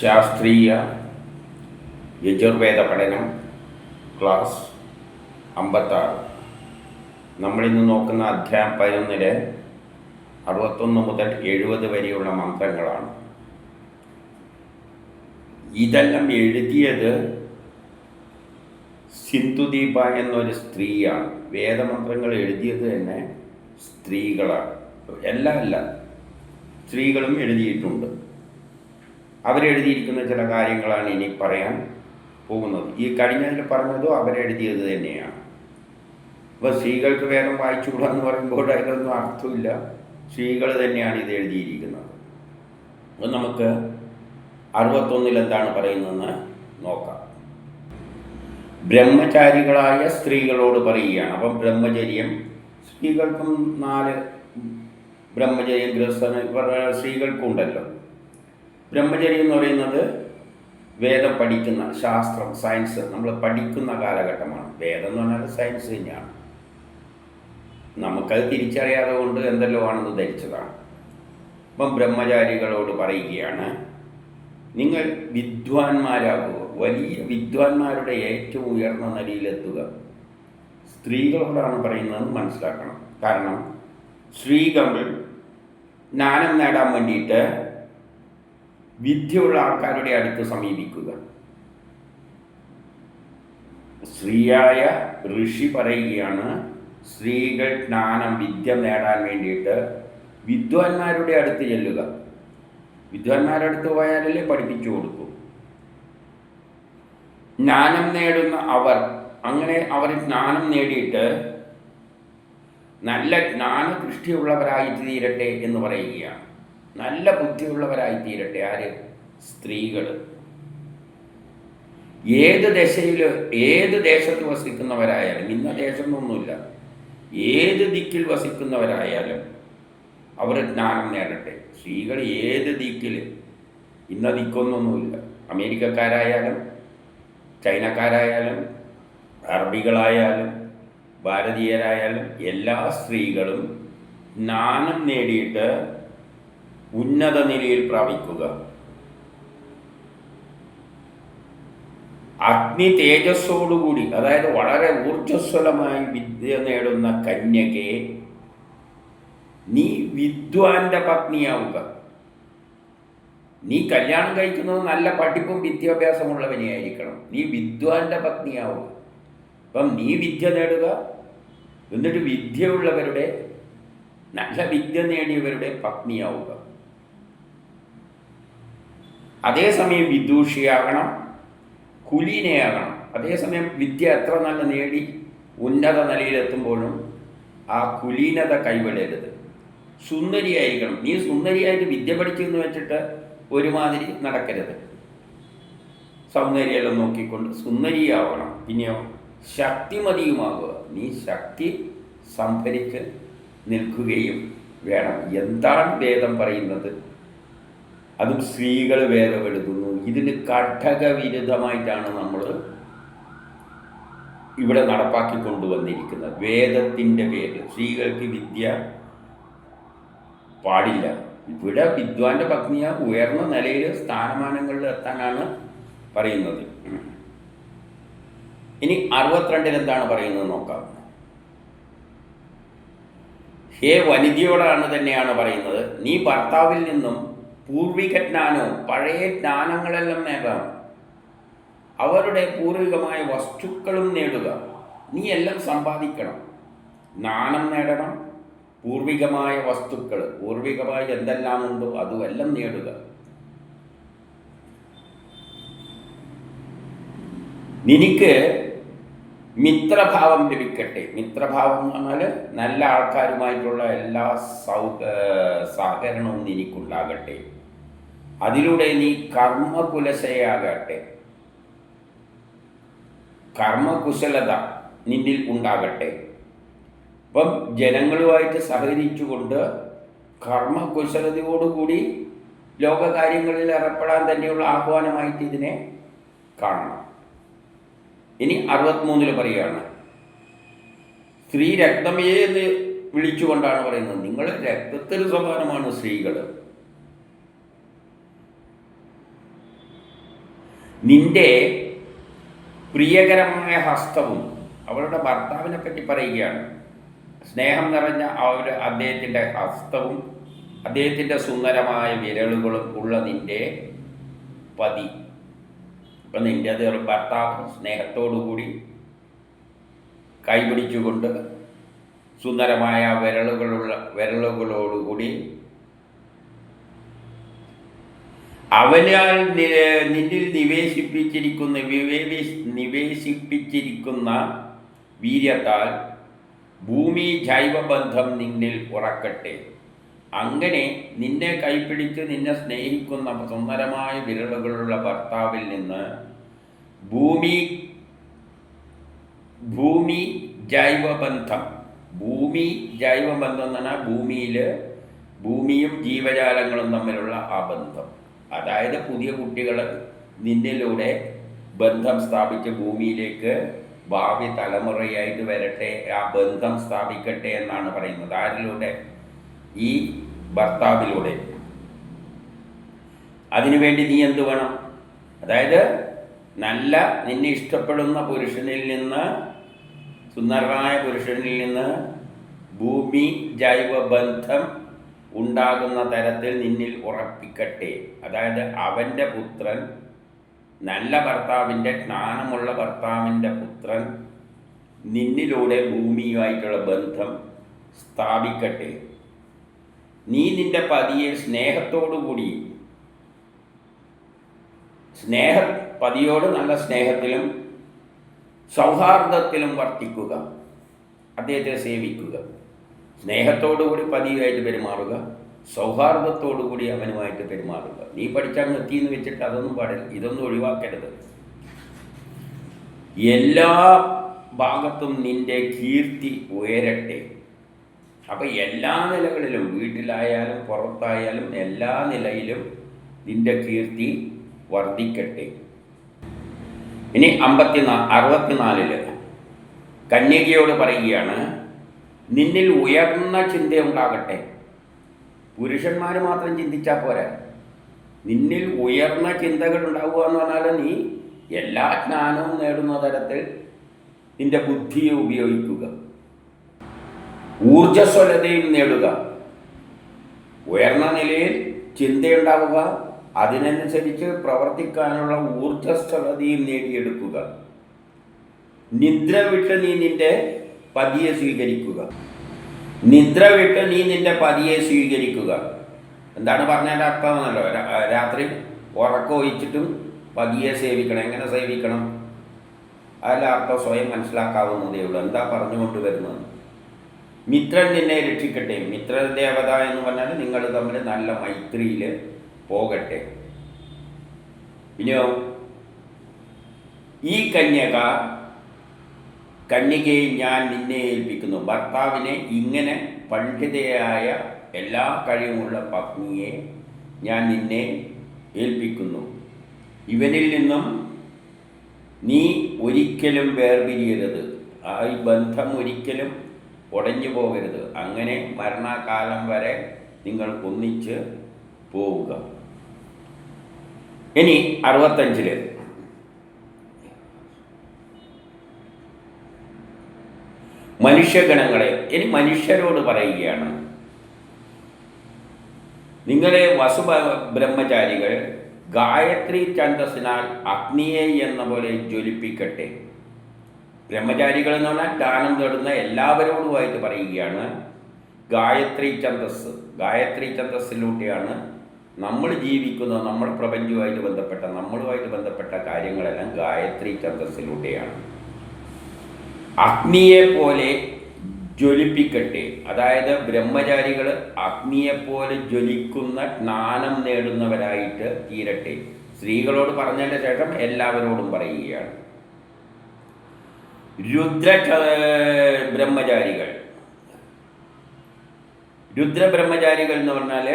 ശാസ്ത്രീയ യജുർവേദ പഠനം ക്ലാസ് 56. നമ്മളിന്ന് നോക്കുന്ന അധ്യായം 11 61 മുതൽ 70 വരെയുള്ള മന്ത്രങ്ങളാണ്. ഇതെല്ലാം എഴുതിയത് സിന്ധുദീപ എന്നൊരു സ്ത്രീയാണ്. വേദമന്ത്രങ്ങൾ എഴുതിയത് തന്നെ സ്ത്രീകളാണ്. അല്ല സ്ത്രീകളും എഴുതിയിട്ടുണ്ട്. അവരെഴുതിയിരിക്കുന്ന ചില കാര്യങ്ങളാണ് ഇനി പറയാൻ പോകുന്നത്. ഈ കഴിഞ്ഞതിൽ പറഞ്ഞതും അവരെഴുതിയത് തന്നെയാണ്. അപ്പോൾ സ്ത്രീകൾക്ക് വേദം വായിച്ചുകൂടാ എന്ന് പറയുമ്പോൾ അതിലൊന്നും അർത്ഥമില്ല. സ്ത്രീകൾ തന്നെയാണ് ഇത് എഴുതിയിരിക്കുന്നത്. അപ്പോൾ നമുക്ക് 61 എന്താണ് പറയുന്നതെന്ന് നോക്കാം. ബ്രഹ്മചാരികളായ സ്ത്രീകളോട് പറയുകയാണ്. അപ്പം ബ്രഹ്മചര്യം സ്ത്രീകൾക്കും 4 ബ്രഹ്മചര്യം സ്ത്രീകൾക്കും ഉണ്ടല്ലോ. ബ്രഹ്മചര്യം എന്ന് പറയുന്നത് വേദം പഠിക്കുന്ന ശാസ്ത്രം, സയൻസ് നമ്മൾ പഠിക്കുന്ന കാലഘട്ടമാണ്. വേദം എന്ന് പറഞ്ഞാൽ സയൻസ് തന്നെയാണ്. നമുക്കത് തിരിച്ചറിയാതെ കൊണ്ട് എന്തെല്ലോ ആണെന്ന് ധരിച്ചതാണ്. അപ്പം ബ്രഹ്മചാരികളോട് പറയുകയാണ്, നിങ്ങൾ വിദ്വാൻമാരാകുക, വലിയ വിദ്വാൻമാരുടെ ഏറ്റവും ഉയർന്ന നിലയിലെത്തുക. സ്ത്രീകളോടാണ് പറയുന്നതെന്ന് മനസ്സിലാക്കണം. കാരണം സ്ത്രീകൾ ജ്ഞാനം നേടാൻ വേണ്ടിയിട്ട് വിദ്യയുള്ള ആൾക്കാരുടെ അടുത്ത് സമീപിക്കുക. സ്ത്രീയായ ഋഷി പറയുകയാണ്, സ്ത്രീകൾ ജ്ഞാനം വിദ്യ നേടാൻ വേണ്ടിയിട്ട് വിദ്വാൻമാരുടെ അടുത്ത് ചെല്ലുക. വിദ്വാൻമാരുടെ അടുത്ത് പോയാലല്ലേ പഠിപ്പിച്ചു കൊടുക്കും. ജ്ഞാനം നേടുന്ന അങ്ങനെ അവർ ജ്ഞാനം നേടിയിട്ട് നല്ല ജ്ഞാനദൃഷ്ടിയുള്ളവരായി തീരട്ടെ എന്ന് പറയുകയാണ്. നല്ല ബുദ്ധിയുള്ളവരായി തീരട്ടെ. ആര്? സ്ത്രീകൾ. ഏത് ദേശത്ത് വസിക്കുന്നവരായാലും, ഇന്ന ദേശം എന്നൊന്നുമില്ല, ഏത് ദിക്കിൽ വസിക്കുന്നവരായാലും അവർ ജ്ഞാനം നേടട്ടെ. സ്ത്രീകൾ ഏത് ദിക്കിൽ, ഇന്ന ദിക്കൊന്നൊന്നുമില്ല. അമേരിക്കക്കാരായാലും ചൈനക്കാരായാലും അറബികളായാലും ഭാരതീയരായാലും എല്ലാ സ്ത്രീകളും ജ്ഞാനം നേടിയിട്ട് ഉന്നത നിലയിൽ പ്രാപിക്കുക. അഗ്നി തേജസ്സോടുകൂടി, അതായത് വളരെ ഊർജ്ജസ്വലമായി വിദ്യ നേടുന്ന കന്യകയെ നീ വിദ്വാന്റെ പത്നിയാവുക. നീ കല്യാണം കഴിക്കുന്നത് നല്ല പഠിപ്പും വിദ്യാഭ്യാസമുള്ളവനെയായിരിക്കണം. നീ വിദ്വാന്റെ പത്നിയാവുക. അപ്പം നീ വിദ്യ നേടുക, എന്നിട്ട് വിദ്യയുള്ളവരുടെ, നല്ല വിദ്യ നേടിയവരുടെ പത്നിയാവുക. അതേസമയം വിദൂഷിയാകണം, കുലീനയാകണം. അതേസമയം വിദ്യ എത്ര നല്ല നേടി ഉന്നത നിലയിലെത്തുമ്പോഴും ആ കുലീനത കൈവിടരുത്. സുന്ദരിയായിരിക്കണം. നീ സുന്ദരിയായിട്ട് വിദ്യ പഠിച്ചെന്ന് വെച്ചിട്ട് ഒരുമാതിരി നടക്കരുത്. സൗന്ദര്യമെല്ലാം നോക്കിക്കൊണ്ട് സുന്ദരിയാവണം. പിന്നെയോ ശക്തിമതിയുമാകുക. നീ ശക്തി സംഭരിച്ച് നിൽക്കുകയും വേണം. എന്താണ് വേദം പറയുന്നത്? അതും സ്ത്രീകൾ വേദം എഴുതുന്നു. ഇതിന് ഘടകവിരുദ്ധമായിട്ടാണ് നമ്മൾ ഇവിടെ നടപ്പാക്കിക്കൊണ്ടുവന്നിരിക്കുന്നത്. വേദത്തിൻ്റെ പേരിൽ സ്ത്രീകൾക്ക് വിദ്യ പാടില്ല. ഇവിടെ വിദ്വാന്റെ പത്നിയ ഉയർന്ന നിലയിൽ സ്ഥാനമാനങ്ങളിൽ എത്താനാണ് പറയുന്നത്. ഇനി 62 എന്താണ് പറയുന്നത് നോക്കാം. ഹേ വനിതയോടാണ് തന്നെയാണ് പറയുന്നത്, നീ ഭർത്താവിൽ നിന്നും പൂർവിക ജ്ഞാനവും പഴയ ജ്ഞാനങ്ങളെല്ലാം നേടാം. അവരുടെ പൂർവികമായ വസ്തുക്കളും നേടുക. നീ എല്ലാം സമ്പാദിക്കണം. ജ്ഞാനം നേടണം, പൂർവികമായ വസ്തുക്കൾ, പൂർവികമായി എന്തെല്ലാം ഉണ്ടോ അതുമെല്ലാം നേടുക. നിനക്ക് മിത്രഭാവം ലഭിക്കട്ടെ. മിത്രഭാവം എന്ന് പറഞ്ഞാൽ നല്ല ആൾക്കാരുമായിട്ടുള്ള എല്ലാ സഹകരണവും നിനക്കുണ്ടാകട്ടെ. അതിലൂടെ നീ കർമ്മകുലശയാകട്ടെ. കർമ്മകുശലത നിന്നിൽ ഉണ്ടാകട്ടെ. അപ്പം ജനങ്ങളുമായിട്ട് സഹകരിച്ചുകൊണ്ട് കർമ്മകുശലതയോടുകൂടി ലോകകാര്യങ്ങളിൽ ഏർപ്പെടാൻ തന്നെയുള്ള ആഹ്വാനമായിട്ട് ഇതിനെ കാണണം. ഇനി 63 പറയുകയാണ്, സ്ത്രീ രക്തമേ എന്ന് വിളിച്ചുകൊണ്ടാണ് പറയുന്നത്. നിങ്ങൾ രക്തത്തിന് സമാനമാണ് സ്ത്രീകൾ. നിന്റെ പ്രിയകരമായ ഹസ്തവും, അവളുടെ ഭർത്താവിനെ പറ്റി പറയുകയാണ്, സ്നേഹം നിറഞ്ഞ അദ്ദേഹത്തിൻ്റെ ഹസ്തവും അദ്ദേഹത്തിൻ്റെ സുന്ദരമായ വിരലുകളും ഉള്ള നിന്റെ പതി. അപ്പം നിന്റെ ഭർത്താവ് സ്നേഹത്തോടുകൂടി കൈപിടിച്ചുകൊണ്ട് സുന്ദരമായ വിരലുകളോടുകൂടി അവനാൽ നിന്നിൽ നിവേശിപ്പിച്ചിരിക്കുന്ന വീര്യത്താൽ ഭൂമി ജൈവബന്ധം നിന്നിൽ ഉറക്കട്ടെ. അങ്ങനെ നിന്നെ കൈപിടിച്ച് നിന്നെ സ്നേഹിക്കുന്ന സുന്ദരമായ വിരലുകളുള്ള ഭർത്താവിൽ നിന്ന് ഭൂമി ജൈവബന്ധം എന്ന് പറഞ്ഞാൽ ഭൂമിയും ജീവജാലങ്ങളും തമ്മിലുള്ള ആ ബന്ധം. അതായത് പുതിയ കുട്ടികൾ നിന്നിലൂടെ ബന്ധം സ്ഥാപിച്ച് ഭൂമിയിലേക്ക് ഭാവി തലമുറയായിട്ട് വരട്ടെ, ആ ബന്ധം സ്ഥാപിക്കട്ടെ എന്നാണ് പറയുന്നത്. ആരിലൂടെ? ഈ ഭർത്താവിലൂടെ. അതിനുവേണ്ടി നീ എന്ത് വേണം? അതായത് നല്ല നിന്നെ ഇഷ്ടപ്പെടുന്ന പുരുഷനിൽ നിന്ന്, സുന്ദരമായ പുരുഷനിൽ നിന്ന് ഭൂമി ജൈവബന്ധം ഉണ്ടാകുന്ന തരത്തിൽ നിന്നിൽ ഉറപ്പിക്കട്ടെ. അതായത് അവൻ്റെ പുത്രൻ, നല്ല ഭർത്താവിൻ്റെ, ജ്ഞാനമുള്ള ഭർത്താവിൻ്റെ പുത്രൻ നിന്നിലൂടെ ഭൂമിയുമായിട്ടുള്ള ബന്ധം സ്ഥാപിക്കട്ടെ. നീ നിന്റെ പതിയെ പതിയോട് നല്ല സ്നേഹത്തിലും സൗഹാർദ്ദത്തിലും വർത്തിക്കുക, അദ്ദേഹത്തെ സേവിക്കുക. സ്നേഹത്തോടുകൂടി പതിയുമായിട്ട് പെരുമാറുക, സൗഹാർദ്ദത്തോടുകൂടി അവനുമായിട്ട് പെരുമാറുക. നീ പഠിച്ചങ്ങ് എത്തിയെന്ന് വെച്ചിട്ട് അതൊന്നും പാടില്ല, ഇതൊന്നും ഒഴിവാക്കരുത്. എല്ലാ ഭാഗത്തും നിന്റെ കീർത്തി ഉയരട്ടെ. അപ്പം എല്ലാ നിലകളിലും, വീട്ടിലായാലും പുറത്തായാലും എല്ലാ നിലയിലും നിന്റെ കീർത്തി വർദ്ധിക്കട്ടെ. ഇനി 64 കന്യകയോട് പറയുകയാണ്, നിന്നിൽ ഉയർന്ന ചിന്തയുണ്ടാകട്ടെ. പുരുഷന്മാർ മാത്രം ചിന്തിച്ചാൽ പോരാ, നിന്നിൽ ഉയർന്ന ചിന്തകൾ ഉണ്ടാവുക എന്ന് പറഞ്ഞാൽ നീ എല്ലാ ജ്ഞാനവും നേടുന്ന തരത്തിൽ നിന്റെ ബുദ്ധിയെ ഉപയോഗിക്കുക, ഊർജ്ജസ്വലതയും നേടുക, ഉയർന്ന നിലയിൽ ചിന്തയുണ്ടാവുക, അതിനനുസരിച്ച് പ്രവർത്തിക്കാനുള്ള ഊർജ്ജസ്വലതയും നേടിയെടുക്കുക. നിദ്ര വിട്ട് നീ നിന്റെ പതിയെ സ്വീകരിക്കുക. എന്താണ് പറഞ്ഞതിൻ്റെ അർത്ഥമെന്നല്ലോ? രാത്രി ഉറക്കമൊഴിച്ചിട്ടും പതിയെ സേവിക്കണം. എങ്ങനെ സേവിക്കണം? അതിൻ്റെ അർത്ഥം സ്വയം മനസ്സിലാക്കാവുന്നതേ ഉള്ളൂ. എന്താ പറഞ്ഞുകൊണ്ട് വരുന്നത്? മിത്രൻ നിന്നെ രക്ഷിക്കട്ടെ. മിത്രദേവത എന്ന് പറഞ്ഞാൽ നിങ്ങൾ തമ്മിൽ നല്ല മൈത്രിയിൽ പോകട്ടെ. ഇനിയോ ഈ കന്യകയെ ഞാൻ നിന്നെ ഏൽപ്പിക്കുന്നു. ഭർത്താവിനെ, ഇങ്ങനെ പണ്ഡിതയായ എല്ലാ കഴിവുമുള്ള പത്നിയെ ഞാൻ നിന്നെ ഏൽപ്പിക്കുന്നു. ഇവനിൽ നിന്നും നീ ഒരിക്കലും വേർപിരിയരുത്. ആ ഈ ബന്ധം ഒരിക്കലും ഉടഞ്ഞു പോകരുത്. അങ്ങനെ മരണകാലം വരെ നിങ്ങൾ ഒന്നിച്ച് പോവുക. ഇനി 65 മനുഷ്യഗണങ്ങളെ, ഇനി മനുഷ്യരോട് പറയുകയാണ്, നിങ്ങളെ ബ്രഹ്മചാരികൾ ഗായത്രി ഛന്ദസ്സിനാൽ അഗ്നിയെ എന്ന പോലെ ജ്വലിപ്പിക്കട്ടെ. ബ്രഹ്മചാരികൾ എന്ന് പറഞ്ഞാൽ ജ്ഞാനം നേടുന്ന എല്ലാവരോടുമായിട്ട് പറയുകയാണ്. ഗായത്രി ഛന്ദസ്സിലൂടെയാണ് നമ്മൾ ജീവിക്കുന്നത്. നമ്മുടെ പ്രപഞ്ചവുമായിട്ട് നമ്മളുമായിട്ട് ബന്ധപ്പെട്ട കാര്യങ്ങളെല്ലാം ഗായത്രി ഛന്ദസ്സിലൂടെയാണ്. അഗ്നിയെപ്പോലെ ജ്വലിപ്പിക്കട്ടെ. അതായത് ബ്രഹ്മചാരികൾ അഗ്നിയെപ്പോലെ ജ്വലിക്കുന്ന ജ്ഞാനം നേടുന്നവരായിട്ട് തീരട്ടെ. സ്ത്രീകളോട് പറഞ്ഞതിൻ്റെ ശേഷം എല്ലാവരോടും പറയുകയാണ്. രുദ്രബ്രഹ്മചാരികൾ എന്ന് പറഞ്ഞാൽ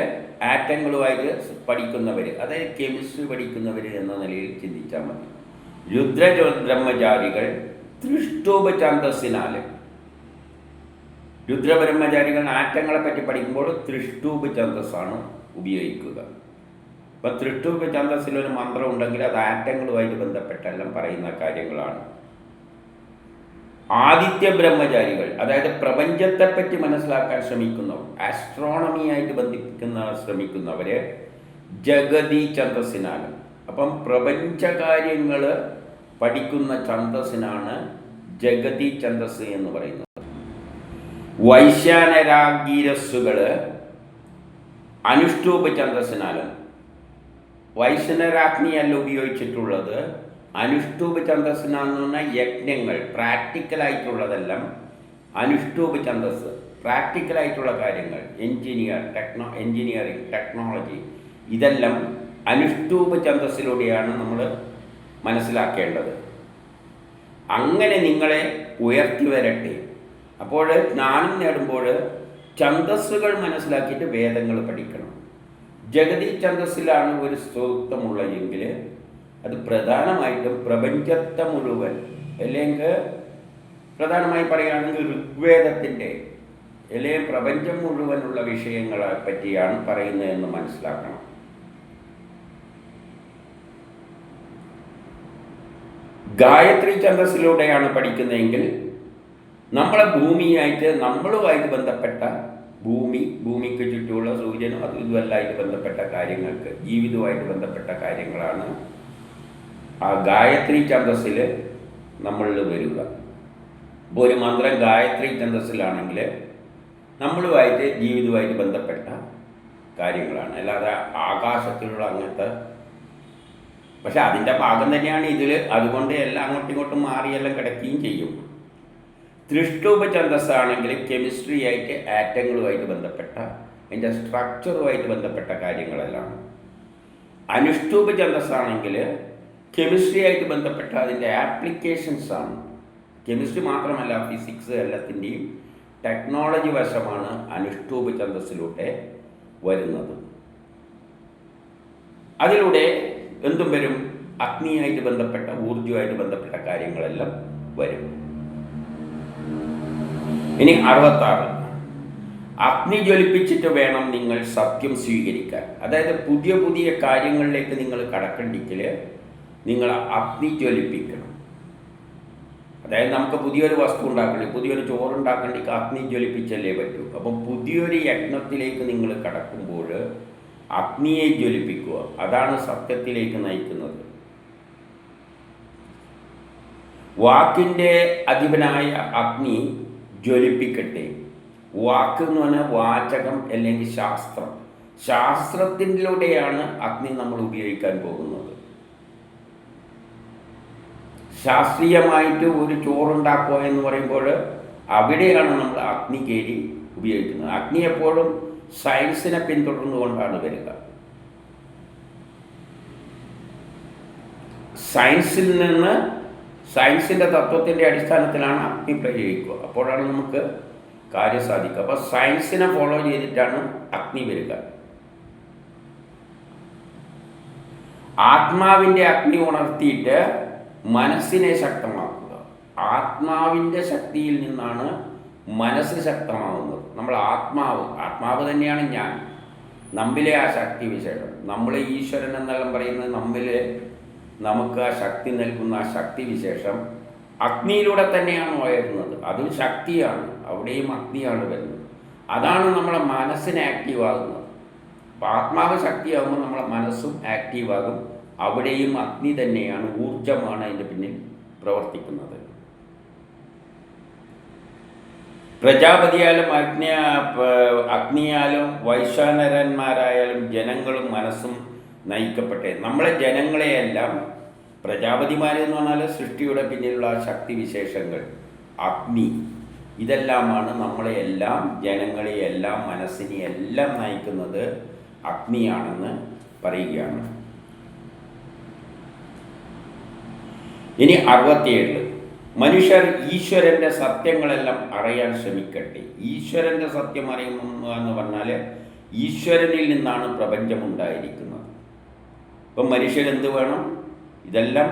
ആറ്റങ്ങളുമായിട്ട് പഠിക്കുന്നവർ, അതായത് കെമിസ്ട്രി പഠിക്കുന്നവർ എന്ന നിലയിൽ ചിന്തിച്ചാൽ മതി. രുദ്രബ്രഹ്മചാരികൾ ത്രിഷ്ടൂപ ഛന്ദസ്സിനാൽ, രുദ്രബ്രഹ്മചാരികൾ ആറ്റങ്ങളെ പറ്റി പഠിക്കുമ്പോൾ ത്രിഷ്ടൂപ ഛന്ദസ്സാണ് ഉപയോഗിക്കുക. ഇപ്പം തൃഷ്ടൂപ ഛന്ദസ്സിലൊരു മന്ത്രം ഉണ്ടെങ്കിൽ അത് ആറ്റങ്ങളുമായിട്ട് ബന്ധപ്പെട്ടെല്ലാം പറയുന്ന കാര്യങ്ങളാണ്. ആദിത്യ ബ്രഹ്മചാരികൾ, അതായത് പ്രപഞ്ചത്തെപ്പറ്റി മനസ്സിലാക്കാൻ ശ്രമിക്കുന്നവർ, ആസ്ട്രോണമിയായിട്ട് ശ്രമിക്കുന്നവർ ജഗതി ഛന്ദസ്സിനാണ്. അപ്പം പ്രപഞ്ചകാര്യങ്ങൾ പഠിക്കുന്ന ഛന്ദസ്സിനാണ് ജഗതി ഛന്ദസ് എന്ന് പറയുന്നത്. വൈശ്യാനരാഗീരസ്സുകൾ അനുഷ്ഠൂപ ഛന്ദസ്സിനാലും, വൈശ്വനരാഗ്നിയല്ല ഉപയോഗിച്ചിട്ടുള്ളത്, അനുഷ്ഠൂപ ഛന്ദസ്സിനാന്ന് പറഞ്ഞാൽ യജ്ഞങ്ങൾ, പ്രാക്ടിക്കലായിട്ടുള്ളതെല്ലാം അനുഷ്ഠൂപ ഛന്ദസ്, പ്രാക്ടിക്കലായിട്ടുള്ള കാര്യങ്ങൾ, എൻജിനീയറിങ്, ടെക്നോളജി, ഇതെല്ലാം അനുഷ്ഠൂപ ഛന്ദസ്സിലൂടെയാണ് നമ്മൾ മനസ്സിലാക്കേണ്ടത്. അങ്ങനെ നിങ്ങളെ ഉയർത്തി വരട്ടെ. അപ്പോൾ ജ്ഞാനം നേടുമ്പോൾ ഛന്ദസ്സുകൾ മനസ്സിലാക്കിയിട്ട് വേദങ്ങൾ പഠിക്കണം. ജഗതി ഛന്ദസ്സിലാണ് ഒരു സൂക്തമുള്ളതെങ്കിൽ അത് പ്രധാനമായിട്ടും പ്രപഞ്ചത്തെ മുഴുവൻ, അല്ലെങ്കിൽ പ്രധാനമായി പറയുകയാണെങ്കിൽ ഋഗ്വേദത്തിൻ്റെ അല്ലെങ്കിൽ പ്രപഞ്ചം മുഴുവനുള്ള വിഷയങ്ങളെ പറ്റിയാണ് പറയുന്നതെന്ന് മനസ്സിലാക്കണം. ഗായത്രി ഛന്ദസ്സിലൂടെയാണ് പഠിക്കുന്നതെങ്കിൽ നമ്മളെ ഭൂമിയായിട്ട്, നമ്മളുമായിട്ട് ബന്ധപ്പെട്ട ഭൂമിക്ക് ചുറ്റുമുള്ള സൂര്യനും അതും ഇതുമെല്ലാമായിട്ട് ബന്ധപ്പെട്ട കാര്യങ്ങൾക്ക്, ജീവിതവുമായിട്ട് ബന്ധപ്പെട്ട കാര്യങ്ങളാണ് ആ ഗായത്രി ഛന്ദസ്സിൽ നമ്മളിൽ വരിക. ഇപ്പോൾ ഒരു മന്ത്രം ഗായത്രി ഛന്ദസ്സിലാണെങ്കിൽ നമ്മളുമായിട്ട് ജീവിതവുമായിട്ട് ബന്ധപ്പെട്ട കാര്യങ്ങളാണ്, അല്ലാതെ ആകാശത്തിലുള്ള അങ്ങനത്തെ. പക്ഷെ അതിൻ്റെ ഭാഗം തന്നെയാണ് ഇതിൽ, അതുകൊണ്ട് എല്ലാം അങ്ങോട്ടും ഇങ്ങോട്ടും മാറിയെല്ലാം കിടക്കുകയും ചെയ്യും. തൃഷ്ടൂപ ഛന്ദസ്സാണെങ്കിൽ കെമിസ്ട്രി ആയിട്ട്, ആറ്റങ്ങളുമായിട്ട് ബന്ധപ്പെട്ട, അതിൻ്റെ സ്ട്രക്ചറുമായിട്ട് ബന്ധപ്പെട്ട കാര്യങ്ങളെല്ലാം. അനുഷ്ഠൂപ ഛന്ദസ്സാണെങ്കിൽ കെമിസ്ട്രി ആയിട്ട് ബന്ധപ്പെട്ട അതിൻ്റെ ആപ്ലിക്കേഷൻസാണ്. കെമിസ്ട്രി മാത്രമല്ല, ഫിസിക്സ് എല്ലാത്തിൻ്റെയും ടെക്നോളജി വശമാണ് അനുഷ്ഠൂപ ഛന്ദസ്സിലൂടെ വരുന്നത്. അതിലൂടെ എന്തും വരും, അഗ്നിയായിട്ട് ബന്ധപ്പെട്ട, ഊർജവുമായിട്ട് ബന്ധപ്പെട്ട കാര്യങ്ങളെല്ലാം വരും. ഇനി 66, അഗ്നി ജ്വലിപ്പിച്ചിട്ട് വേണം നിങ്ങൾ സത്യം സ്വീകരിക്കാൻ. അതായത് പുതിയ പുതിയ കാര്യങ്ങളിലേക്ക് നിങ്ങൾ കടക്കണ്ടെങ്കിൽ നിങ്ങൾ അഗ്നി ജ്വലിപ്പിക്കണം. അതായത് നമുക്ക് പുതിയൊരു വസ്തു ഉണ്ടാക്കണമെങ്കിൽ, പുതിയൊരു ചോറുണ്ടാക്കണമെങ്കിൽ അഗ്നി ജ്വലിപ്പിച്ചല്ലേ പറ്റൂ. അപ്പം പുതിയൊരു യജ്ഞത്തിലേക്ക് നിങ്ങൾ കടക്കുമ്പോൾ അഗ്നിയെ ജ്വലിപ്പിക്കുക, അതാണ് സത്യത്തിലേക്ക് നയിക്കുന്നത്. വാക്കിൻ്റെ അധിപനായ അഗ്നി ജ്വലിപ്പിക്കട്ടെ. വാക്ക് എന്ന് പറഞ്ഞാൽ വാചകം അല്ലെങ്കിൽ ശാസ്ത്രം. ശാസ്ത്രത്തിലൂടെയാണ് അഗ്നി നമ്മൾ ഉപയോഗിക്കാൻ പോകുന്നത്. ശാസ്ത്രീയമായിട്ട് ഒരു ചോറുണ്ടാക്കുക എന്ന് പറയുമ്പോൾ അവിടെയാണ് നമ്മൾ അഗ്നി കയറി ഉപയോഗിക്കുന്നത്. അഗ്നി എപ്പോഴും സയൻസിനെ പിന്തുടർന്നുകൊണ്ടാണ് വരിക. സയൻസിൽ നിന്ന്, സയൻസിൻ്റെ തത്വത്തിൻ്റെ അടിസ്ഥാനത്തിലാണ് അഗ്നി പ്രയോഗിക്കുക. അപ്പോഴാണ് നമുക്ക് കാര്യം സാധിക്കുക. അപ്പോൾ സയൻസിനെ ഫോളോ ചെയ്തിട്ടാണ് അഗ്നി വരിക. ആത്മാവിൻ്റെ അഗ്നി ഉണർത്തിയിട്ട് മനസ്സിനെ ശക്തമാക്കുക. ആത്മാവിൻ്റെ ശക്തിയിൽ നിന്നാണ് മനസ്സ് ശക്തമാവുന്നത്. നമ്മൾ ആത്മാവ് തന്നെയാണ് ഞാൻ, നമ്മിലെ ആ ശക്തി വിശേഷം. നമ്മൾ ഈശ്വരൻ എന്നെല്ലാം പറയുന്നത് നമ്മിലെ നമുക്ക് ആ ശക്തി നൽകുന്ന ആ ശക്തി വിശേഷം അഗ്നിയിലൂടെ തന്നെയാണ് ഉയരുന്നത്. അതും ശക്തിയാണ്, അവിടെയും അഗ്നിയാണ് വരുന്നത്. അതാണ് നമ്മളെ മനസ്സിന് ആക്റ്റീവാകുന്നത്. അപ്പോൾ ആത്മാവ് ശക്തിയാകുമ്പോൾ നമ്മളെ മനസ്സും ആക്റ്റീവാകും. അവിടെയും അഗ്നി തന്നെയാണ്, ഊർജമാണ് അതിൻ്റെ പിന്നിൽ പ്രവർത്തിക്കുന്നത്. പ്രജാപതിയാലും അഗ്നിയാലും വൈശ്വാനരന്മാരായാലും ജനങ്ങളും മനസ്സും നയിക്കപ്പെട്ടെ. നമ്മളെ ജനങ്ങളെയെല്ലാം, പ്രജാപതിമാരെന്ന് പറഞ്ഞാൽ സൃഷ്ടിയുടെ പിന്നിലുള്ള ശക്തിവിശേഷങ്ങൾ, അഗ്നി, ഇതെല്ലാമാണ് നമ്മളെയെല്ലാം, ജനങ്ങളെയെല്ലാം, മനസ്സിനെയെല്ലാം നയിക്കുന്നത് അഗ്നിയാണെന്ന് പറയുകയാണ്. ഇനി 67, മനുഷ്യർ ഈശ്വരൻ്റെ സത്യങ്ങളെല്ലാം അറിയാൻ ശ്രമിക്കട്ടെ. ഈശ്വരൻ്റെ സത്യം അറിയുക എന്ന് പറഞ്ഞാൽ ഈശ്വരനിൽ നിന്നാണ് പ്രപഞ്ചമുണ്ടായിരിക്കുന്നത്. ഇപ്പം മനുഷ്യരെന്ത് വേണം? ഇതെല്ലാം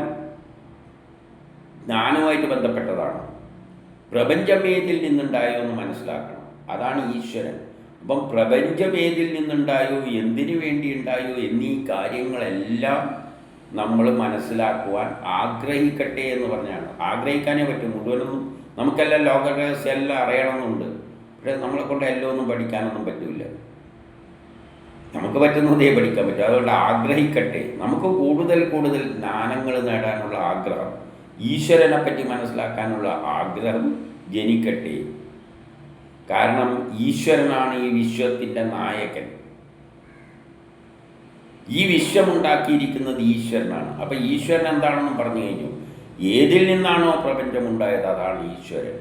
ജ്ഞാനവുമായിട്ട് ബന്ധപ്പെട്ടതാണ്. പ്രപഞ്ചം ഏതിൽ നിന്നുണ്ടായോ എന്ന് മനസ്സിലാക്കണം. അതാണ് ഈശ്വരൻ. അപ്പം പ്രപഞ്ചം ഏതിൽ നിന്നുണ്ടായോ, എന്തിനു വേണ്ടി ഉണ്ടായോ എന്നീ കാര്യങ്ങളെല്ലാം നമ്മൾ മനസ്സിലാക്കുവാൻ ആഗ്രഹിക്കട്ടെ എന്ന് പറഞ്ഞാണ്. ആഗ്രഹിക്കാനേ പറ്റും, മുഴുവനൊന്നും നമുക്കെല്ലാം ലോക രഹസ്യം എല്ലാം അറിയണമെന്നുണ്ട്. പക്ഷേ നമ്മളെ കൊണ്ട് എല്ലാം ഒന്നും പഠിക്കാനൊന്നും പറ്റില്ല. നമുക്ക് പറ്റുന്നതേ പഠിക്കാൻ പറ്റും. അതുകൊണ്ട് ആഗ്രഹിക്കട്ടെ, നമുക്ക് കൂടുതൽ കൂടുതൽ ജ്ഞാനങ്ങൾ നേടാനുള്ള ആഗ്രഹം, ഈശ്വരനെ പറ്റി മനസ്സിലാക്കാനുള്ള ആഗ്രഹം ജനിക്കട്ടെ. കാരണം ഈശ്വരനാണ് ഈ വിശ്വത്തിൻ്റെ നായകൻ. ഈ വിശ്വമുണ്ടാക്കിയിരിക്കുന്നത് ഈശ്വരനാണ്. അപ്പം ഈശ്വരൻ എന്താണെന്ന് പറഞ്ഞു കഴിഞ്ഞു, ഏതിൽ നിന്നാണോ പ്രപഞ്ചമുണ്ടായത് അതാണ് ഈശ്വരൻ.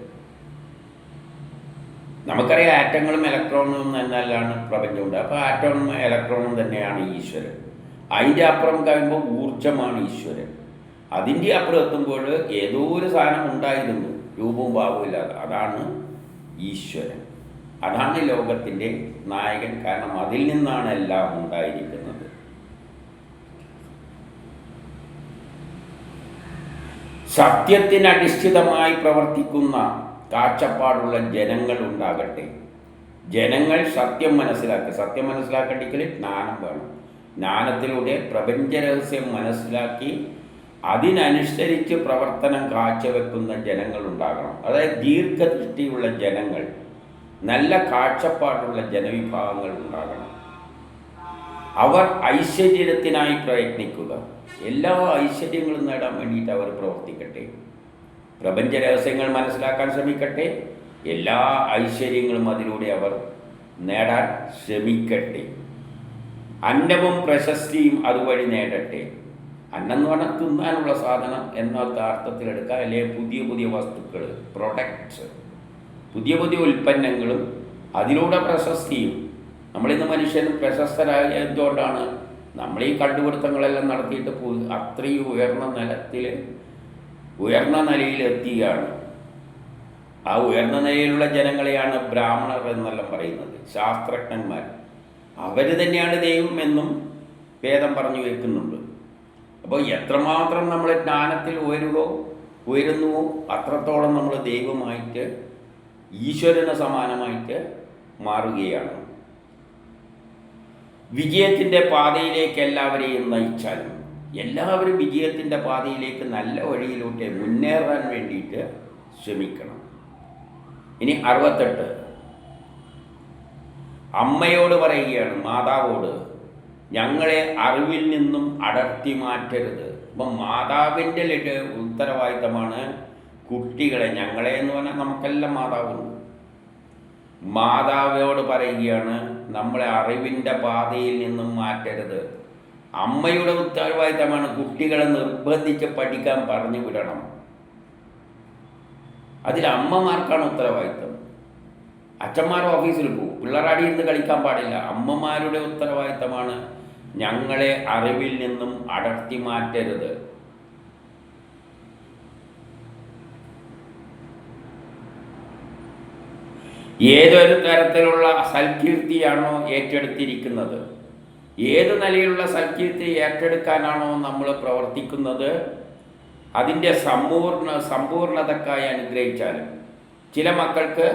നമുക്കറിയാം ആറ്റങ്ങളും ഇലക്ട്രോണും എന്നാലാണ് പ്രപഞ്ചമുണ്ട്. അപ്പോൾ ആറ്റവും ഇലക്ട്രോണും തന്നെയാണ് ഈശ്വരൻ. അതിൻ്റെ അപ്പുറം കഴിയുമ്പോൾ ഊർജമാണ് ഈശ്വരൻ. അതിൻ്റെ അപ്പുറം എത്തുമ്പോൾ ഏതോ ഒരു സാധനം ഉണ്ടായിരുന്നു, രൂപവും ഭാവവും ഇല്ലാതെ, അതാണ് ഈശ്വരൻ. അതാണ് ലോകത്തിൻ്റെ നായകൻ. കാരണം അതിൽ നിന്നാണ് എല്ലാം ഉണ്ടായിരിക്കുന്നത്. സത്യത്തിനധിഷ്ഠിതമായി പ്രവർത്തിക്കുന്ന കാഴ്ചപ്പാടുള്ള ജനങ്ങൾ ഉണ്ടാകട്ടെ. ജനങ്ങൾ സത്യം മനസ്സിലാക്കുക. സത്യം മനസ്സിലാക്കണമെങ്കിൽ ജ്ഞാനം വേണം. ജ്ഞാനത്തിലൂടെ പ്രപഞ്ചരഹസ്യം മനസ്സിലാക്കി അതിനനുസരിച്ച് പ്രവർത്തനം കാഴ്ചവെക്കുന്ന ജനങ്ങൾ ഉണ്ടാകണം. അതായത് ദീർഘദൃഷ്ടിയുള്ള ജനങ്ങൾ, നല്ല കാഴ്ചപ്പാടുള്ള ജനവിഭാഗങ്ങൾ ഉണ്ടാകണം. അവർ ഐശ്വര്യത്തിനായി പ്രയത്നിക്കുക. എല്ലാ ഐശ്വര്യങ്ങളും നേടാൻ വേണ്ടിയിട്ട് അവർ പ്രവർത്തിക്കട്ടെ. പ്രപഞ്ച രഹസ്യങ്ങൾ മനസ്സിലാക്കാൻ ശ്രമിക്കട്ടെ. എല്ലാ ഐശ്വര്യങ്ങളും അതിലൂടെ അവർ നേടാൻ ശ്രമിക്കട്ടെ. അന്നവും പ്രശസ്തിയും അതുവഴി നേടട്ടെ. അന്നം എന്ന് പറഞ്ഞാൽ തിന്നാനുള്ള സാധനം എന്നൊക്കെ അർത്ഥത്തിലെടുക്കുക. അല്ലെങ്കിൽ പുതിയ പുതിയ വസ്തുക്കൾ, പ്രൊഡക്ട്സ്, പുതിയ പുതിയ ഉൽപ്പന്നങ്ങളും അതിലൂടെ പ്രശസ്തിയും. നമ്മളിന്ന് മനുഷ്യൻ പ്രശസ്തരായ എന്തുകൊണ്ടാണ്? നമ്മൾ ഈ കണ്ടുപിടുത്തങ്ങളെല്ലാം നടത്തിയിട്ട് അത്രയും ഉയർന്ന നിലയിലെത്തുകയാണ്. ആ ഉയർന്ന നിലയിലുള്ള ജനങ്ങളെയാണ് ബ്രാഹ്മണർ എന്നെല്ലാം പറയുന്നത്, ശാസ്ത്രജ്ഞന്മാർ. അവർ തന്നെയാണ് ദൈവം എന്നും വേദം പറഞ്ഞു വയ്ക്കുന്നുണ്ട്. അപ്പോൾ എത്രമാത്രം നമ്മൾ ജ്ഞാനത്തിൽ ഉയരുന്നുവോ അത്രത്തോളം നമ്മൾ ദൈവമായിട്ട്, ഈശ്വരന് സമാനമായിട്ട് മാറുകയാണ്. വിജയത്തിൻ്റെ പാതയിലേക്ക് എല്ലാവരെയും നയിച്ചാലും എല്ലാവരും വിജയത്തിൻ്റെ പാതയിലേക്ക് നല്ല വഴിയിലൂടെ മുന്നേറാൻ വേണ്ടിയിട്ട് ശ്രമിക്കണം. ഇനി 68 അമ്മയോട് പറയുകയാണ്, മാതാവോട്, ഞങ്ങളെ അറിവിൽ നിന്നും അടർത്തി മാറ്റരുത്. അപ്പം മാതാവിൻ്റെ ഉത്തരവാദിത്തമാണ് കുട്ടികളെ, ഞങ്ങളെ എന്ന് പറഞ്ഞാൽ നമുക്കെല്ലാം മാതാവുണ്ട്. മാതാവിനോട് പറയുകയാണ്, നമ്മളെ അറിവിൻ്റെ പാതയിൽ നിന്നും മാറ്റരുത്. അമ്മയുടെ ഉത്തരവാദിത്തമാണ് കുട്ടികളെ നിർബന്ധിച്ച് പഠിക്കാൻ പറഞ്ഞു വിടണം. അതിൽ അമ്മമാർക്കാണ് ഉത്തരവാദിത്തം. അച്ഛന്മാർ ഓഫീസിൽ പോകും, പിള്ളേരാടി ഇരുന്ന് കളിക്കാൻ പാടില്ല. അമ്മമാരുടെ ഉത്തരവാദിത്തമാണ് ഞങ്ങളെ അറിവിൽ നിന്നും അടർത്തി മാറ്റരുത്. ഏതൊരു തരത്തിലുള്ള സൽകീർത്തിയാണോ ഏറ്റെടുത്തിരിക്കുന്നത്, ഏത് നിലയിലുള്ള സൽകീർത്തി ഏറ്റെടുക്കാനാണോ നമ്മൾ പ്രവർത്തിക്കുന്നത്, അതിൻ്റെ സമ്പൂർണതക്കായി അനുഗ്രഹിച്ചാലും. ചില മക്കൾക്ക്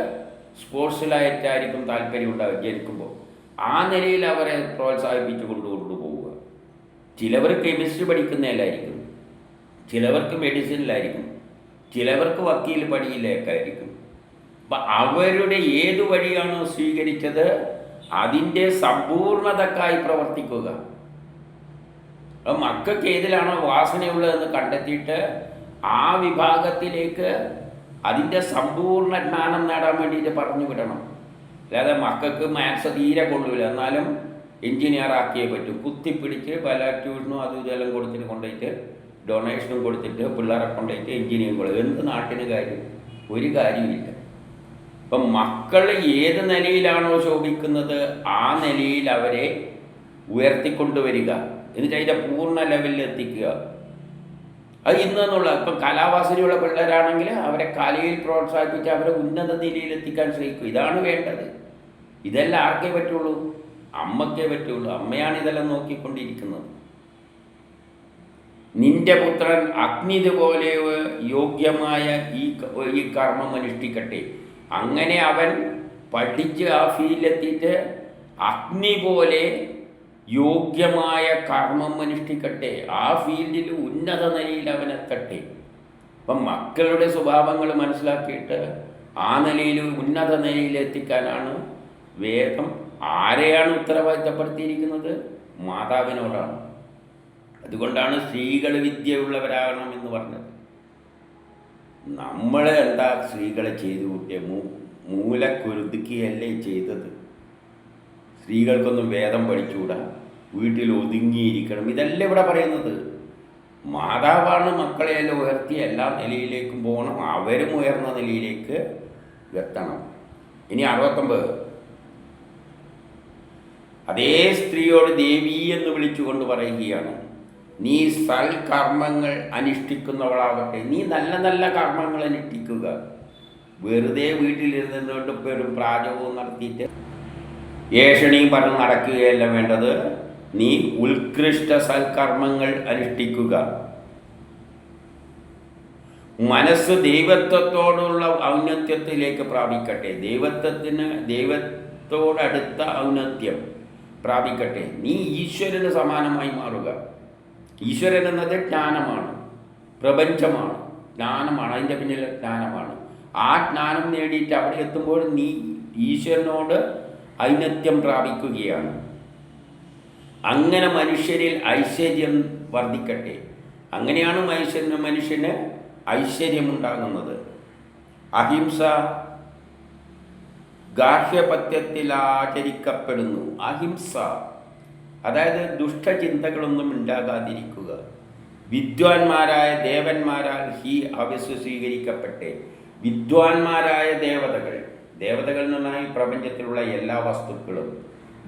സ്പോർട്സിലായിട്ടായിരിക്കും താല്പര്യം ഉണ്ടാവുക ജനിക്കുമ്പോൾ. ആ നിലയിൽ അവരെ പ്രോത്സാഹിപ്പിച്ചു കൊണ്ടുപോവുക. ചിലവർ കെമിസ്ട്രി പഠിക്കുന്നതിലായിരിക്കും, ചിലവർക്ക് മെഡിസിനിലായിരിക്കും, ചിലവർക്ക് വക്കീൽ പണിയിലേക്കായിരിക്കും. അപ്പം അവരുടെ ഏതു വഴിയാണോ സ്വീകരിച്ചത് അതിൻ്റെ സമ്പൂർണതക്കായി പ്രവർത്തിക്കുക. അപ്പം മക്കൾക്ക് ഏതിലാണോ വാസനയുള്ളതെന്ന് കണ്ടെത്തിയിട്ട് ആ വിഭാഗത്തിലേക്ക് അതിൻ്റെ സമ്പൂർണ്ണ ജ്ഞാനം നേടാൻ വേണ്ടിയിട്ട് പറഞ്ഞു വിടണം. അല്ലാതെ മക്കൾക്ക് മാത്സ് തീരെ കൊള്ളില്ല, എന്നാലും എൻജിനീയർ ആക്കിയേ പറ്റും. കുത്തിപ്പിടിച്ച് പല ട്യൂഷനും അതും ഇതെല്ലാം കൊടുത്തിട്ട് കൊണ്ടുപോയിട്ട് ഡൊണേഷനും കൊടുത്തിട്ട് പിള്ളേരെ കൊണ്ടുപോയിട്ട് എൻജിനീയറിംഗ് കൊടുക്കും. എന്ത് നാട്ടിന് കാര്യം? ഒരു കാര്യമില്ല. അപ്പം മക്കൾ ഏത് നിലയിലാണോ ശോഭിക്കുന്നത് ആ നിലയിൽ അവരെ ഉയർത്തിക്കൊണ്ടുവരിക, എന്നിട്ട് അതിൻ്റെ പൂർണ്ണ ലെവലിൽ എത്തിക്കുക. അത് ഇന്നെന്നുള്ള ഇപ്പം കലാവാസനയുള്ള പിള്ളേരാണെങ്കിൽ അവരെ കലയിൽ പ്രോത്സാഹിപ്പിച്ച് അവരെ ഉന്നത നിലയിൽ എത്തിക്കാൻ ശ്രമിക്കും. ഇതാണ് വേണ്ടത്. ഇതെല്ലാം ആർക്കേ പറ്റുള്ളൂ? അമ്മക്കേ പറ്റുള്ളൂ. അമ്മയാണ് ഇതെല്ലാം നോക്കിക്കൊണ്ടിരിക്കുന്നത്. നിന്റെ പുത്രൻ അഗ്നിതുപോലെ യോഗ്യമായ ഈ കർമ്മം അനുഷ്ഠിക്കട്ടെ. അങ്ങനെ അവൻ പഠിച്ച് ആ ഫീൽഡിലെത്തിയിട്ട് അഗ്നി പോലെ യോഗ്യമായ കർമ്മം അനുഷ്ഠിക്കട്ടെ, ആ ഫീൽഡിൽ ഉന്നത നിലയിൽ അവനെത്തട്ടെ. അപ്പം മക്കളുടെ സ്വഭാവങ്ങൾ മനസ്സിലാക്കിയിട്ട് ആ നിലയിൽ ഉന്നത നിലയിലെത്തിക്കാനാണ് വേദം ആരെയാണ് ഉത്തരവാദിത്തപ്പെടുത്തിയിരിക്കുന്നത്? മാതാവിനോടാണ്. അതുകൊണ്ടാണ് സ്ത്രീകൾ വിദ്യയുള്ളവരാകണം എന്ന് പറഞ്ഞത്. നമ്മൾ എന്താ സ്ത്രീകളെ ചെയ്തു കൂട്ടിയ മൂലക്കൊരുതുക്കിയല്ലേ ചെയ്തത്. സ്ത്രീകൾക്കൊന്നും വേദം പഠിച്ചുകൂടാ, വീട്ടിൽ ഒതുങ്ങിയിരിക്കണം, ഇതല്ല ഇവിടെ പറയുന്നത്. മാതാവാണ് മക്കളെയെല്ലാം ഉയർത്തി എല്ലാ നിലയിലേക്കും പോകണം, അവരും ഉയർന്ന നിലയിലേക്ക് എത്തണം. ഇനി 69, അതേ സ്ത്രീയോട് ദേവി എന്ന് വിളിച്ചുകൊണ്ട് പറയുകയാണ്, നീ സൽകർമ്മങ്ങൾ അനുഷ്ഠിക്കുന്നവളാകട്ടെ. നീ നല്ല നല്ല കർമ്മങ്ങൾ അനുഷ്ഠിക്കുക. വെറുതെ വീട്ടിലിരുന്നുകൊണ്ട് പേരും പ്രാജകവും നടത്തിയിട്ട് ഏഷണിയും പറഞ്ഞ് നടക്കുകയല്ല വേണ്ടത്. നീ ഉത്കൃഷ്ട സൽക്കർമ്മങ്ങൾ അനുഷ്ഠിക്കുക. മനസ്സ് ദൈവത്വത്തോടുള്ള ഔന്നത്യത്തിലേക്ക് പ്രാപിക്കട്ടെ. ദൈവത്തോടടുത്ത ഔന്നത്യം പ്രാപിക്കട്ടെ. നീ ഈശ്വരന് സമാനമായി മാറുക. ഈശ്വരൻ എന്നത് ജ്ഞാനമാണ്, പ്രപഞ്ചമാണ്, ജ്ഞാനമാണ്, അതിൻ്റെ പിന്നിൽ ജ്ഞാനമാണ്. ആ ജ്ഞാനം നേടിയിട്ട് അവിടെ എത്തുമ്പോൾ നീ ഈശ്വരനോട് ഔന്നത്യം പ്രാപിക്കുകയാണ്. അങ്ങനെ മനുഷ്യരിൽ ഐശ്വര്യം വർദ്ധിക്കട്ടെ. അങ്ങനെയാണ് മനുഷ്യന് ഐശ്വര്യമുണ്ടാകുന്നത്. അഹിംസ ഗാർഹ്യപത്യത്തിൽ ആചരിക്കപ്പെടുന്നു. അഹിംസ അതായത് ദുഷ്ടചിന്തകളൊന്നും ഉണ്ടാകാതിരിക്കുക. വിദ്വാൻമാരായ ദേവന്മാരാൽ ഈ ഹവിസ് സ്വീകരിക്കപ്പെട്ടെ. വിദ്വാൻമാരായ ദേവതകൾ എന്ന് പറഞ്ഞാൽ ഈ പ്രപഞ്ചത്തിലുള്ള എല്ലാ വസ്തുക്കളും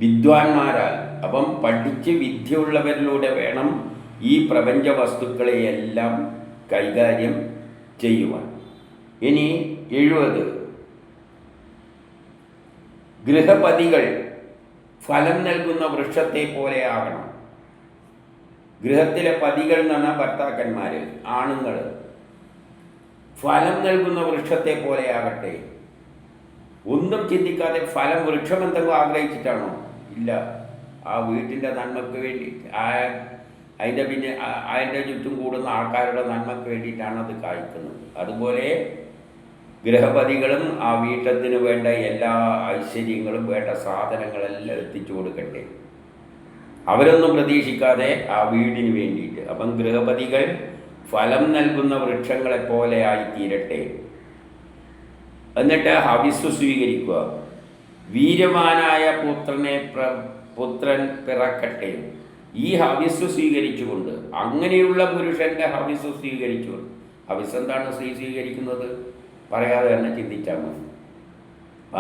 വിദ്വാൻമാരാൽ, അപ്പം പഠിച്ച് വിദ്യയുള്ളവരിലൂടെ വേണം ഈ പ്രപഞ്ച വസ്തുക്കളെയെല്ലാം കൈകാര്യം ചെയ്യുവാൻ. ഇനി 70, ഗൃഹപതികൾ ഫലം നൽകുന്ന വൃക്ഷത്തെ പോലെ ആകണം. ഗൃഹത്തിലെ പതികൾ എന്ന് പറഞ്ഞാൽ ഭർത്താക്കന്മാർ, ആണുങ്ങൾ, ഫലം നൽകുന്ന വൃക്ഷത്തെ പോലെ ആകട്ടെ. ഒന്നും ചിന്തിക്കാതെ ഫലം, വൃക്ഷം എന്തെങ്കിലും ആഗ്രഹിച്ചിട്ടാണോ? ഇല്ല. ആ വീട്ടിൻ്റെ നന്മയ്ക്ക് വേണ്ടി, അതിൻ്റെ ചുറ്റും കൂടുന്ന ആൾക്കാരുടെ നന്മയ്ക്ക് വേണ്ടിയിട്ടാണ് അത് കായ്ക്കുന്നത്. അതുപോലെ ഗൃഹപതികളും ആ വീട്ടത്തിന് വേണ്ട എല്ലാ ഐശ്വര്യങ്ങളും വേണ്ട സാധനങ്ങളെല്ലാം എത്തിച്ചു കൊടുക്കട്ടെ. അവരൊന്നും പ്രതീക്ഷിക്കാതെ ആ വീടിന് വേണ്ടിയിട്ട്. അപ്പം ഗൃഹപതികൾ ഫലം നൽകുന്ന വൃക്ഷങ്ങളെപ്പോലെ ആയിത്തീരട്ടെ. എന്നിട്ട് ഹവിസ് സ്വീകരിക്കുക. വീര്യവാനായ പുത്രൻ പിറക്കട്ടെ. ഈ ഹവിസ് സ്വീകരിച്ചുകൊണ്ട്, അങ്ങനെയുള്ള പുരുഷൻ്റെ ഹവിസ് സ്വീകരിച്ചുകൊണ്ട്, ഹവിസ് എന്താണ് സ്ത്രീ സ്വീകരിക്കുന്നത് പറയാതെ തന്നെ ചിന്തിച്ചാൽ മതി.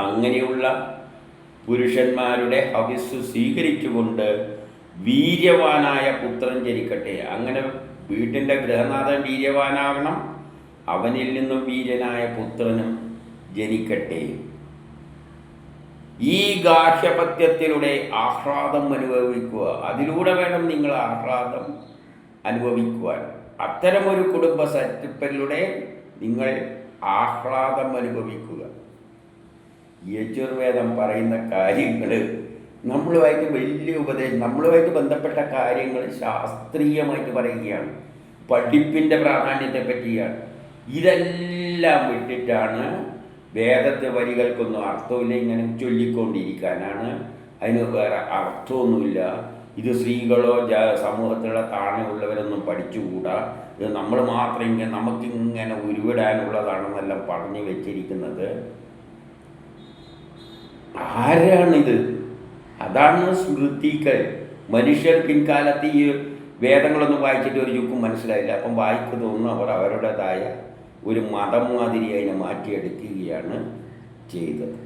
അങ്ങനെയുള്ള പുരുഷന്മാരുടെ ഹവിസ് സ്വീകരിച്ചുകൊണ്ട് വീര്യവാനായ പുത്രൻ ജനിക്കട്ടെ. അങ്ങനെ വീട്ടിൻ്റെ ഗൃഹനാഥൻ വീര്യവാനാകണം, അവനിൽ നിന്നും വീര്യനായ പുത്രനും ജനിക്കട്ടെ. ഈ ഗാർഹ്യപത്യത്തിലൂടെ ആഹ്ലാദം അനുഭവിക്കുക. അതിലൂടെ വേണം നിങ്ങൾ ആഹ്ലാദം അനുഭവിക്കുവാൻ. അത്തരമൊരു കുടുംബ സെറ്റപ്പിലൂടെ നിങ്ങൾ ആഹ്ലാദം അനുഭവിക്കുക. യജുർവേദം പറയുന്ന കാര്യങ്ങൾ നമ്മളുമായിട്ട് വലിയ ഉപദേശം, നമ്മളുമായിട്ട് ബന്ധപ്പെട്ട കാര്യങ്ങൾ ശാസ്ത്രീയമായിട്ട് പറയുകയാണ്. പഠിപ്പിൻ്റെ പ്രാധാന്യത്തെ പറ്റിയാണ്. ഇതെല്ലാം വിട്ടിട്ടാണ് വേദത്തെ വരികൾക്കൊന്നും അർത്ഥമില്ല, ഇങ്ങനെ ചൊല്ലിക്കൊണ്ടിരിക്കാനാണ്. അതിന് വേറെ അർത്ഥമൊന്നുമില്ല. ഇത് സ്ത്രീകളോ സമൂഹത്തിലുള്ള താഴെയുള്ളവരൊന്നും പഠിച്ചുകൂടാ, ഇത് നമ്മൾ മാത്രം ഇങ്ങനെ നമുക്കിങ്ങനെ ഉരുവിടാനുള്ളതാണെന്നെല്ലാം പറഞ്ഞു വെച്ചിരിക്കുന്നത്. ആരാണിത്? അതാണ് സ്മൃതികൾ. മനുഷ്യർ പിൻകാലത്ത് ഈ വേദങ്ങളൊന്നും വായിച്ചിട്ട് ഒരു ചുക്കും മനസ്സിലായില്ല. അപ്പം വായിക്കുന്നതൊന്നും അവർ അവരുടേതായ ഒരു മതം മാതിരി അതിനെ മാറ്റിയെടുക്കുകയാണ് ചെയ്തത്.